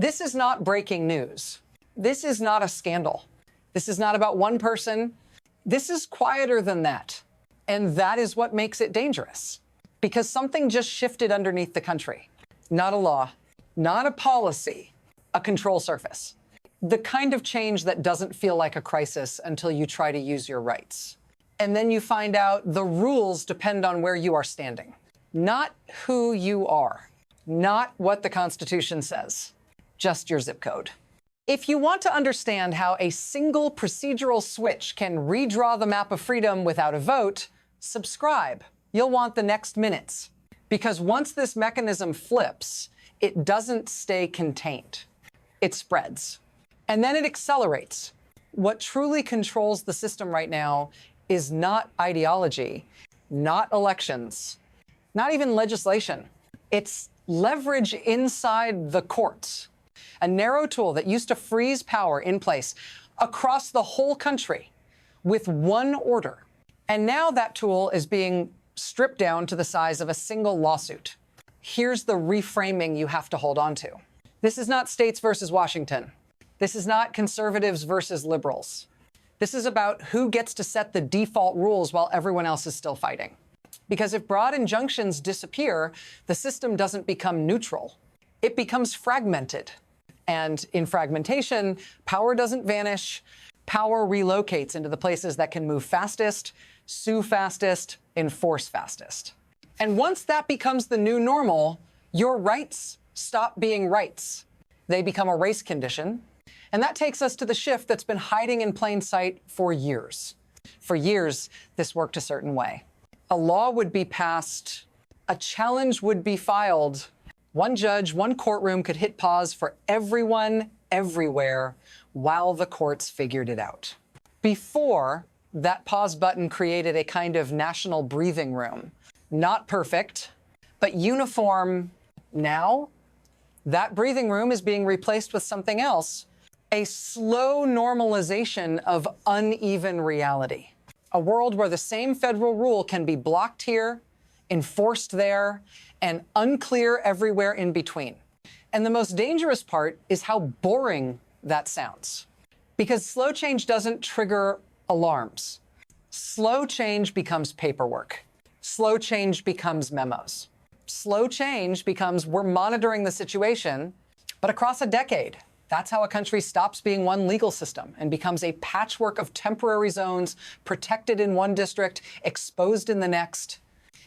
This is not breaking news. This is not a scandal. This is not about one person. This is quieter than that. And that is what makes it dangerous. Because something just shifted underneath the country. Not a law, not a policy, a control surface. The kind of change that doesn't feel like a crisis until you try to use your rights. And then you find out the rules depend on where you are standing, not who you are, not what the Constitution says, just your zip code. If you want to understand how a single procedural switch can redraw the map of freedom without a vote, subscribe. You'll want the next minutes. Because once this mechanism flips, it doesn't stay contained. It spreads. And then it accelerates. What truly controls the system right now is not ideology, not elections, not even legislation. It's leverage inside the courts, a narrow tool that used to freeze power in place across the whole country with one order. And now that tool is being stripped down to the size of a single lawsuit. Here's the reframing you have to hold on to. This is not states versus Washington. This is not conservatives versus liberals. This is about who gets to set the default rules while everyone else is still fighting. Because if broad injunctions disappear, the system doesn't become neutral. It becomes fragmented. And in fragmentation, power doesn't vanish. Power relocates into the places that can move fastest, sue fastest, enforce fastest. And once that becomes the new normal, your rights stop being rights. They become a race condition. And that takes us to the shift that's been hiding in plain sight for years. For years, this worked a certain way. A law would be passed, a challenge would be filed. One judge, one courtroom could hit pause for everyone, everywhere, while the courts figured it out. Before, that pause button created a kind of national breathing room. Not perfect, but uniform. Now, that breathing room is being replaced with something else. A slow normalization of uneven reality. A world where the same federal rule can be blocked here, enforced there, and unclear everywhere in between. And the most dangerous part is how boring that sounds. Because slow change doesn't trigger alarms. Slow change becomes paperwork. Slow change becomes memos. Slow change becomes we're monitoring the situation, but across a decade. That's how a country stops being one legal system and becomes a patchwork of temporary zones, protected in one district, exposed in the next.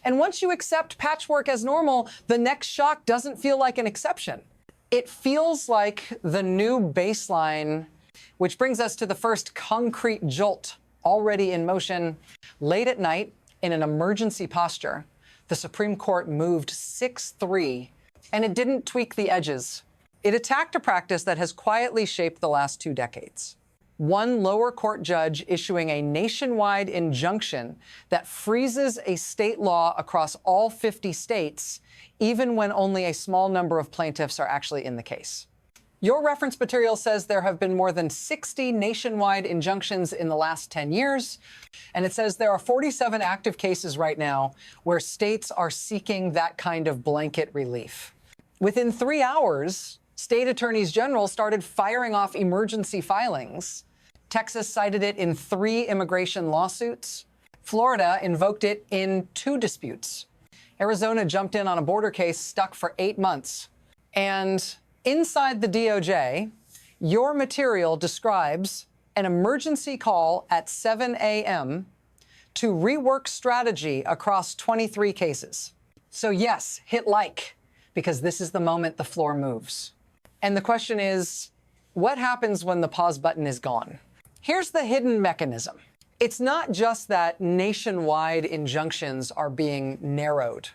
And once you accept patchwork as normal, the next shock doesn't feel like an exception. It feels like the new baseline, which brings us to the first concrete jolt already in motion. Late at night, in an emergency posture, the Supreme Court moved 6-3, and it didn't tweak the edges. It attacked a practice that has quietly shaped the last 2 decades. One lower court judge issuing a nationwide injunction that freezes a state law across all 50 states, even when only a small number of plaintiffs are actually in the case. Your reference material says there have been more than 60 nationwide injunctions in the last 10 years, and it says there are 47 active cases right now where states are seeking that kind of blanket relief. Within 3 hours, state attorneys general started firing off emergency filings. Texas cited it in 3 immigration lawsuits. Florida invoked it in 2 disputes. Arizona jumped in on a border case stuck for 8 months. And inside the DOJ, your material describes an emergency call at 7 a.m. to rework strategy across 23 cases. So yes, hit like, because this is the moment the floor moves. And the question is, what happens when the pause button is gone? Here's the hidden mechanism. It's not just that nationwide injunctions are being narrowed.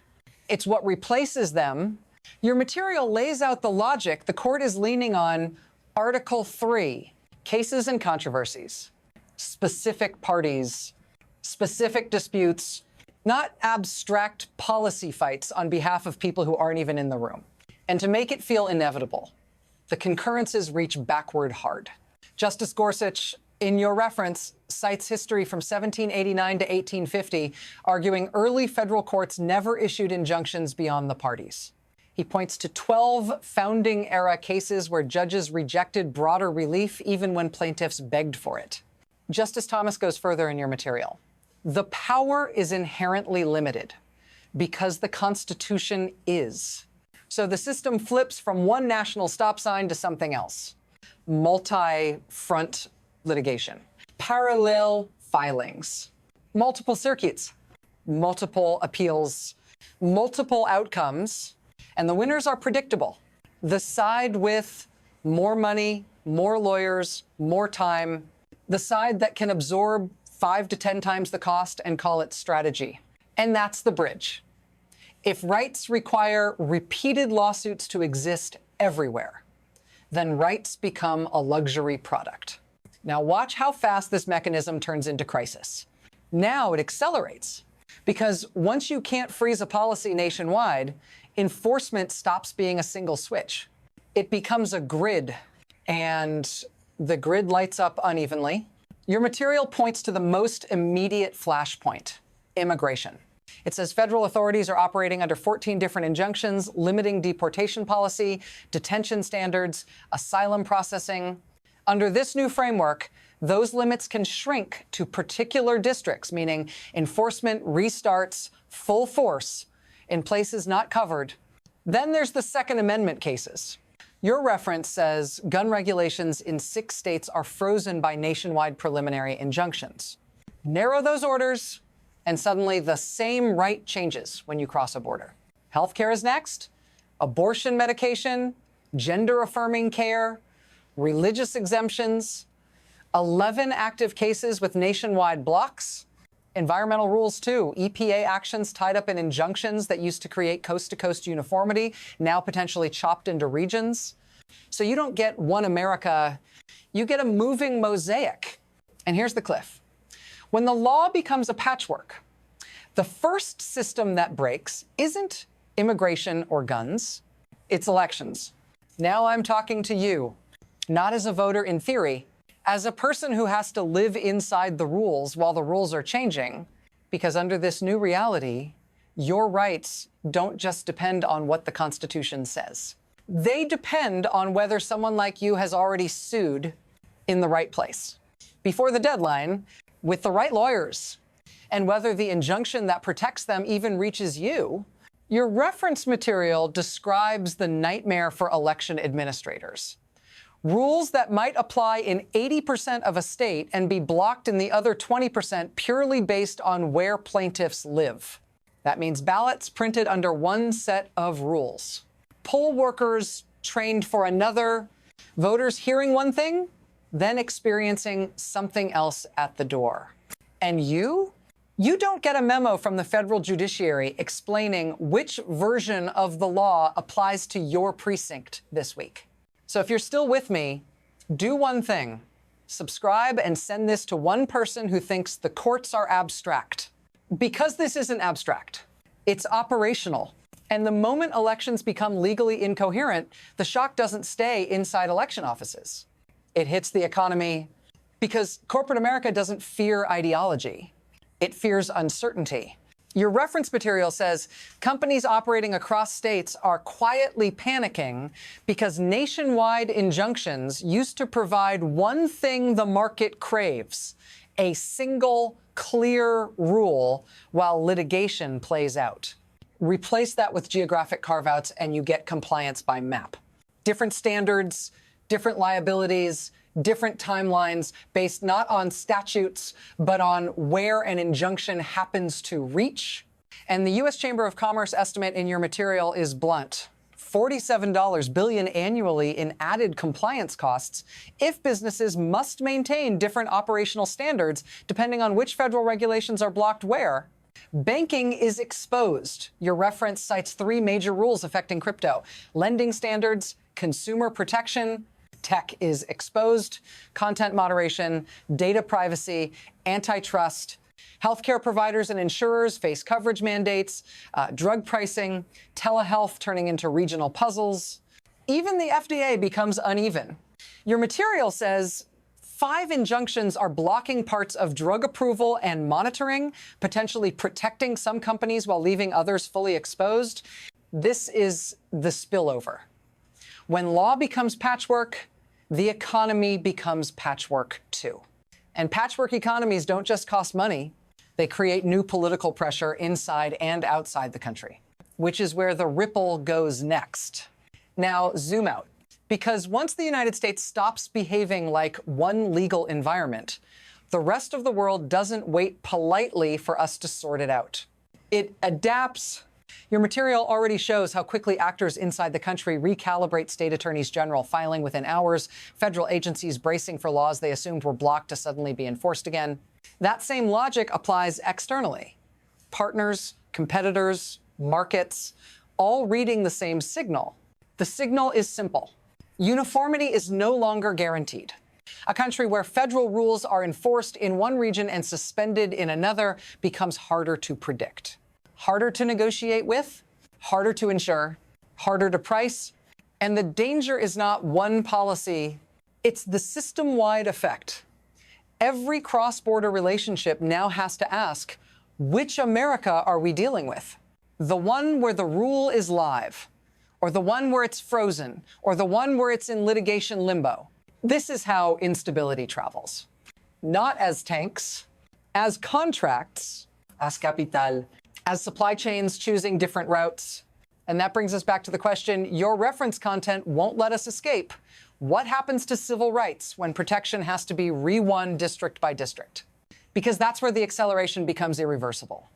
It's what replaces them. Your material lays out the logic the court is leaning on. Article 3, cases and controversies, specific parties, specific disputes, not abstract policy fights on behalf of people who aren't even in the room. And to make it feel inevitable, the concurrences reach backward hard. Justice Gorsuch, in your reference, cites history from 1789 to 1850, arguing early federal courts never issued injunctions beyond the parties. He points to 12 founding-era cases where judges rejected broader relief even when plaintiffs begged for it. Justice Thomas goes further in your material. The power is inherently limited because the Constitution is. So the system flips from one national stop sign to something else. Multi-front litigation, parallel filings, multiple circuits, multiple appeals, multiple outcomes, and the winners are predictable. The side with more money, more lawyers, more time, the side that can absorb 5 to 10 times the cost and call it strategy. And that's the bridge. If rights require repeated lawsuits to exist everywhere, then rights become a luxury product. Now watch how fast this mechanism turns into crisis. Now it accelerates, because once you can't freeze a policy nationwide, enforcement stops being a single switch. It becomes a grid, and the grid lights up unevenly. Your material points to the most immediate flashpoint: immigration. It says federal authorities are operating under 14 different injunctions, limiting deportation policy, detention standards, asylum processing. Under this new framework, those limits can shrink to particular districts, meaning enforcement restarts full force in places not covered. Then there's the Second Amendment cases. Your reference says gun regulations in 6 states are frozen by nationwide preliminary injunctions. Narrow those orders, and suddenly the same right changes when you cross a border. Healthcare is next, abortion medication, gender-affirming care, religious exemptions, 11 active cases with nationwide blocks, environmental rules too, EPA actions tied up in injunctions that used to create coast-to-coast uniformity, now potentially chopped into regions. So you don't get one America, you get a moving mosaic. And here's the cliff. When the law becomes a patchwork, the first system that breaks isn't immigration or guns, it's elections. Now I'm talking to you, not as a voter in theory, as a person who has to live inside the rules while the rules are changing, because under this new reality, your rights don't just depend on what the Constitution says. They depend on whether someone like you has already sued in the right place, before the deadline, with the right lawyers, and whether the injunction that protects them even reaches you. Your reference material describes the nightmare for election administrators. Rules that might apply in 80% of a state and be blocked in the other 20% purely based on where plaintiffs live. That means ballots printed under one set of rules. Poll workers trained for another, voters hearing one thing, then experiencing something else at the door. And you don't get a memo from the federal judiciary explaining which version of the law applies to your precinct this week. So if you're still with me, do one thing. Subscribe and send this to one person who thinks the courts are abstract. Because this isn't abstract, it's operational. And the moment elections become legally incoherent, the shock doesn't stay inside election offices. It hits the economy, because corporate America doesn't fear ideology. It fears uncertainty. Your reference material says companies operating across states are quietly panicking because nationwide injunctions used to provide one thing the market craves: a single, clear rule while litigation plays out. Replace that with geographic carve-outs and you get compliance by map. Different standards, different liabilities, different timelines based not on statutes, but on where an injunction happens to reach. And the U.S. Chamber of Commerce estimate in your material is blunt: $47 billion annually in added compliance costs if businesses must maintain different operational standards depending on which federal regulations are blocked where. Banking is exposed. Your reference cites 3 major rules affecting crypto: lending standards, consumer protection. Tech is exposed, content moderation, data privacy, antitrust. Healthcare providers and insurers face coverage mandates, drug pricing, telehealth turning into regional puzzles. Even the FDA becomes uneven. Your material says 5 injunctions are blocking parts of drug approval and monitoring, potentially protecting some companies while leaving others fully exposed. This is the spillover. When law becomes patchwork, the economy becomes patchwork too. And patchwork economies don't just cost money, they create new political pressure inside and outside the country, which is where the ripple goes next. Now, zoom out. Because once the United States stops behaving like one legal environment, the rest of the world doesn't wait politely for us to sort it out. It adapts. Your material already shows how quickly actors inside the country recalibrate state attorneys general filing within hours, federal agencies bracing for laws they assumed were blocked to suddenly be enforced again. That same logic applies externally. Partners, competitors, markets, all reading the same signal. The signal is simple. Uniformity is no longer guaranteed. A country where federal rules are enforced in one region and suspended in another becomes harder to predict. Harder to negotiate with, harder to ensure, harder to price. And the danger is not one policy, it's the system-wide effect. Every cross-border relationship now has to ask, which America are we dealing with? The one where the rule is live, or the one where it's frozen, or the one where it's in litigation limbo. This is how instability travels. Not as tanks, as contracts, as capital, as supply chains choosing different routes. And that brings us back to the question your reference content won't let us escape. What happens to civil rights when protection has to be re-won district by district? Because that's where the acceleration becomes irreversible.